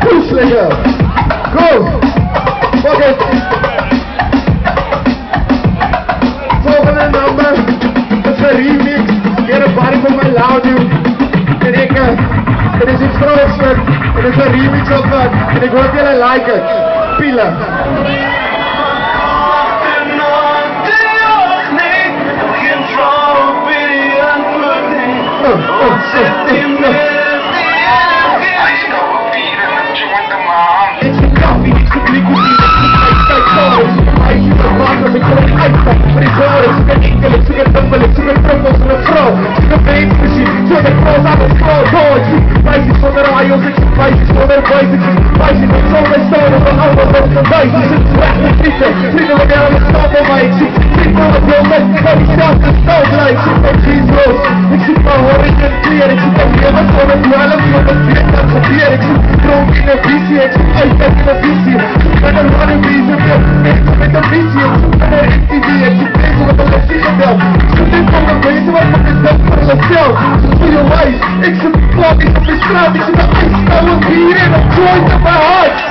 Push lekker. Go. Fuck it. Volgende nummer is een remix. Hier een bar van mijn audio. En het is iets groots. Het is een remix op het. En ik hoop jullie like het. Pielen. Ik zit klap, ik op de straat, ik zit de ijskoude bier en een joint op mijn hart.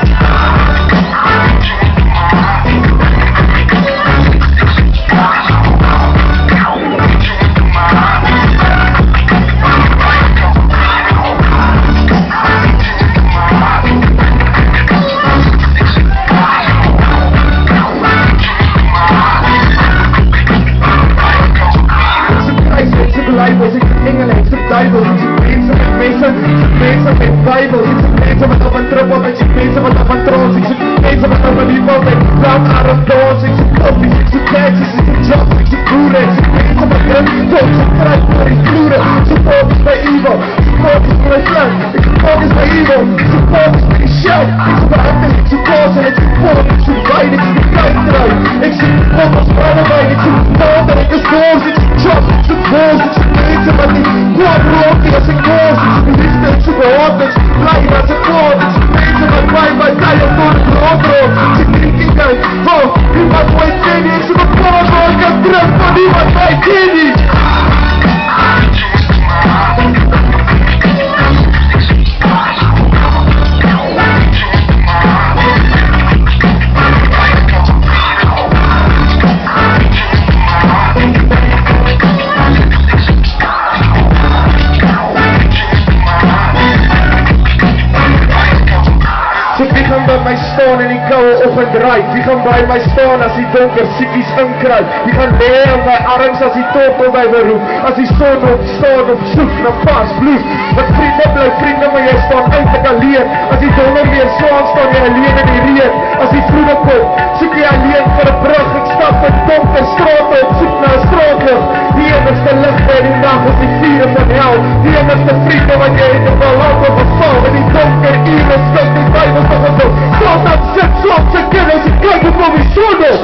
Die gaan bij mij staan als die donker ziekjes inkruid. Die gaan leer op mijn arms als die toko bij me roep. Als die zon opstaan op zoek naar pas bloed. Wat vrienden blijf vrienden, maar jy staan eindelijk alleen. Als die donder weer slaan, staan jy alleen in die reen. Als die vroege komt, zoek jy alleen vir een brug. Ik stap in donker straat op, zoek naar een straatlucht. Die enigste licht bij die nacht is die vieren van hel. Die enigste vrienden wat jy in de balans op geval. In die donker uren stuk die bijbels nog een boek. Slaat dat zit, slaat ze kennis, ik kijk op mijn zon op.